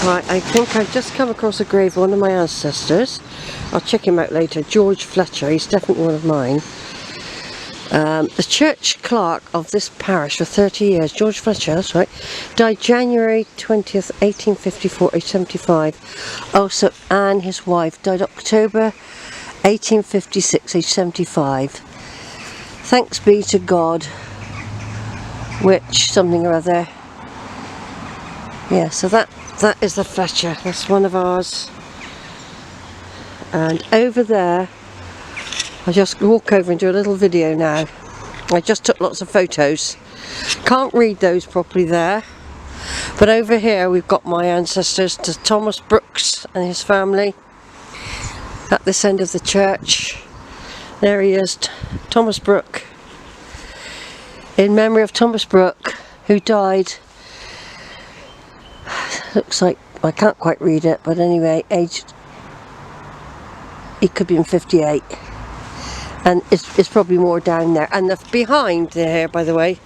Right, I think I've just come across a grave of one of my ancestors. I'll check him out later. George Fletcher, he's definitely one of mine. The church clerk of this parish for 30 years, George Fletcher, that's right, died January 20th, 1854, age 75. Also, Anne, his wife, died October 1856, age 75. Thanks be to God, which something or other. Yeah, so that is the Fletcher. That's one of ours. And over there, I'll just walk over and do a little video now. I just took lots of photos. Can't read those properly there. But over here we've got my ancestors, to Thomas Brooks and his family. At this end of the church. There he is, Thomas Brook. In memory of Thomas Brook, who died, looks like, I can't quite read it, but anyway, aged, he could be in 58. And it's probably more down there. And behind there, by the way,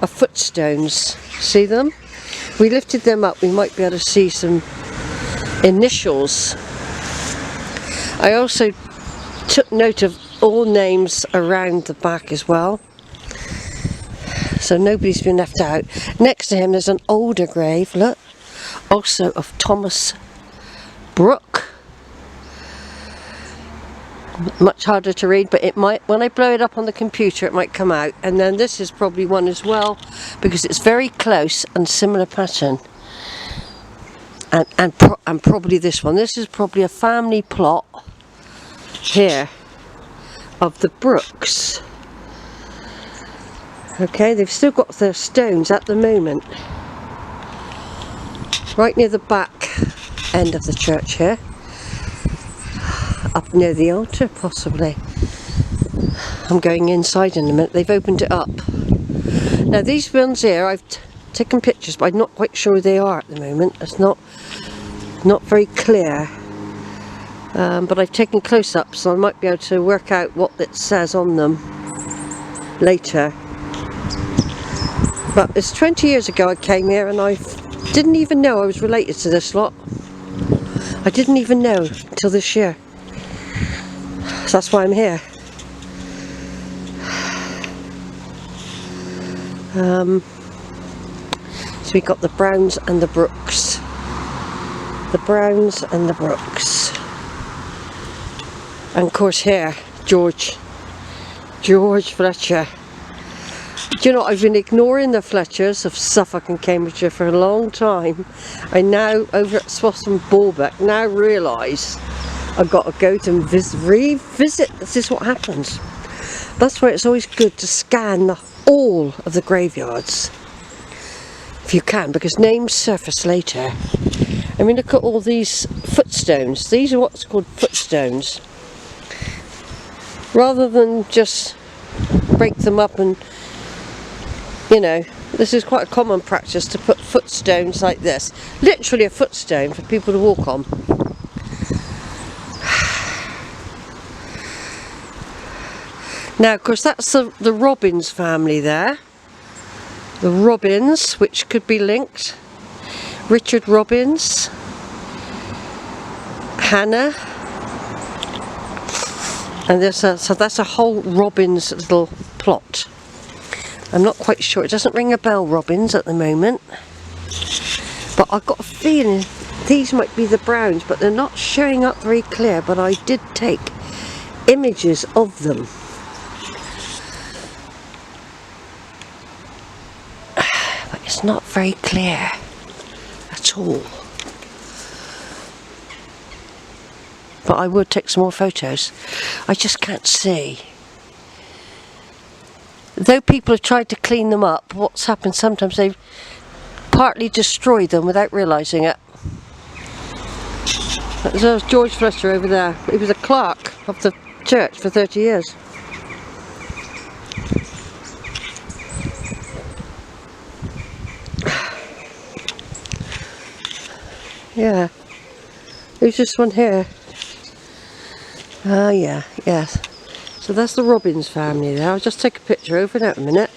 are footstones. See them? We lifted them up, we might be able to see some initials. I also took note of all names around the back as well, so nobody's been left out. Next to him there's an older grave, look, also of Thomas Brook. Much harder to read, but it might, when I blow it up on the computer, it might come out. And then this is probably one as well, because it's very close and similar pattern. And probably this one. This is probably a family plot here of the Brooks. Okay, they've still got their stones at the moment. Right near the back end of the church here. Up near the altar, possibly. I'm going inside in a minute. They've opened it up. Now these ones here, I've taken pictures, but I'm not quite sure who they are at the moment. It's not very clear. But I've taken close-ups, so I might be able to work out what it says on them later. But it's 20 years ago I came here, and I didn't even know I was related to this lot. I didn't even know until this year. So that's why I'm here. So we got the Browns and the Brooks. The Browns and the Brooks. And of course here, George Fletcher. Do you know, I've been ignoring the Fletchers of Suffolk and Cambridgeshire for a long time. I now, over at Swanston Ballbeck, now realise I've got to go to revisit. This is what happens. That's why it's always good to scan all of the graveyards, if you can, because names surface later. I mean, look at all these footstones. These are what's called footstones. Rather than just break them up and, you know, this is quite a common practice to put footstones like this. Literally a footstone for people to walk on. Now, of course, that's the Robbins family there. The Robbins, which could be linked. Richard Robbins. Hannah. And there's so that's a whole Robbins little plot. I'm not quite sure. It doesn't ring a bell, Robbins, at the moment. But I've got a feeling these might be the Browns, but they're not showing up very clear. But I did take images of them. It's not very clear at all, but I would take some more photos. I just can't see. Though people have tried to clean them up, what's happened sometimes, they've partly destroyed them without realising it. There's George Fletcher over there. He was a clerk of the church for 30 years. Yeah, there's this one here. Oh yeah, yes. So that's the Robbins family there. I'll just take a picture over in a minute.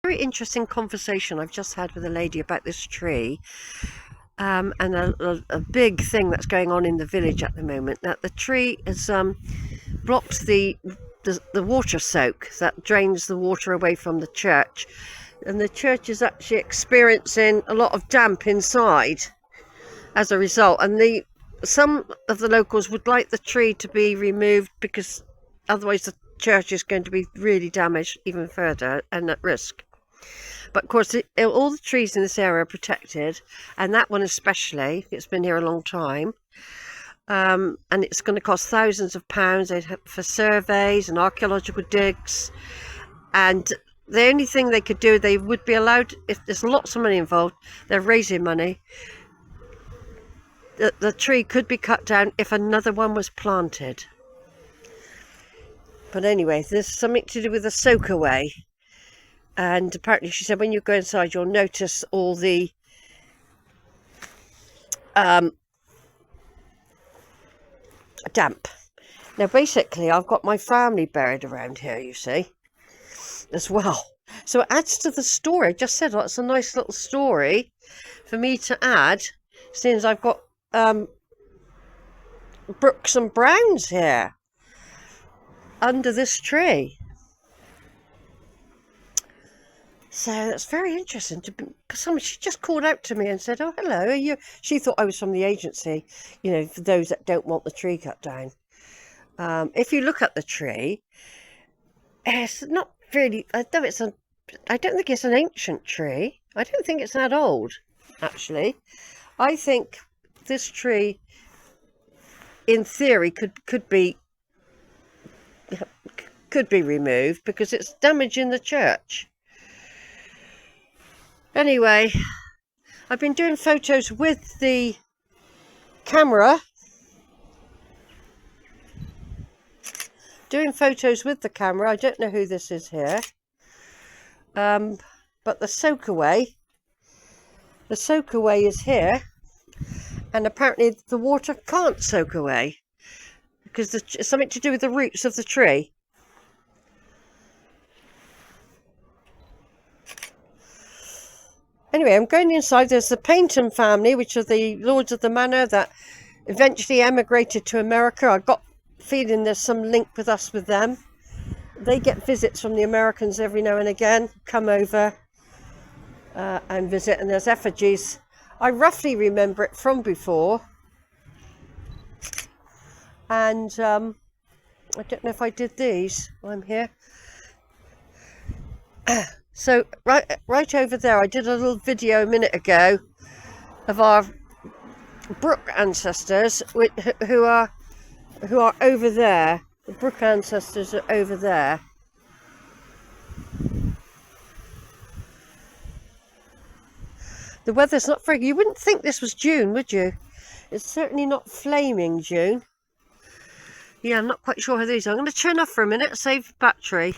Very interesting conversation I've just had with a lady about this tree. and a big thing that's going on in the village at the moment, that the tree has blocked the water soak that drains the water away from the church, and the church is actually experiencing a lot of damp inside as a result, and some of the locals would like the tree to be removed because otherwise the church is going to be really damaged even further and at risk. But of course, all the trees in this area are protected, and that one especially. It's been here a long time, and it's going to cost thousands of pounds for surveys and archaeological digs. And the only thing they could do, they would be allowed, if there's lots of money involved, they're raising money. The tree could be cut down if another one was planted. But anyway, there's something to do with the soak away. And apparently she said when you go inside, you'll notice all the damp. Now, basically, I've got my family buried around here, you see, as well. So it adds to the story. I just said, oh, it's a nice little story for me to add, since I've got Brooks and Browns here under this tree. So that's very interesting. She just called out to me and said, oh, hello, are you? She thought I was from the agency, you know, for those that don't want the tree cut down. If you look at the tree, it's not really, I don't think it's an ancient tree. I don't think it's that old, actually. I think this tree, in theory, could be removed because it's damaging the church. Anyway, I've been doing photos with the camera. I don't know who this is here. But the soak away is here. And apparently the water can't soak away because it's something to do with the roots of the tree. Anyway, I'm going inside. There's the Paynton family, which are the lords of the manor that eventually emigrated to America. I got feeling there's some link with them. They get visits from the Americans every now and again, come over and visit, and there's effigies. I roughly remember it from before, and I don't know if I did these while I'm here. So right over there, I did a little video a minute ago of our Brook ancestors, who are over there. The Brook ancestors are over there. The weather's not very. You wouldn't think this was June, would you? It's certainly not flaming June. Yeah, I'm not quite sure how these are. I'm going to turn off for a minute, save battery.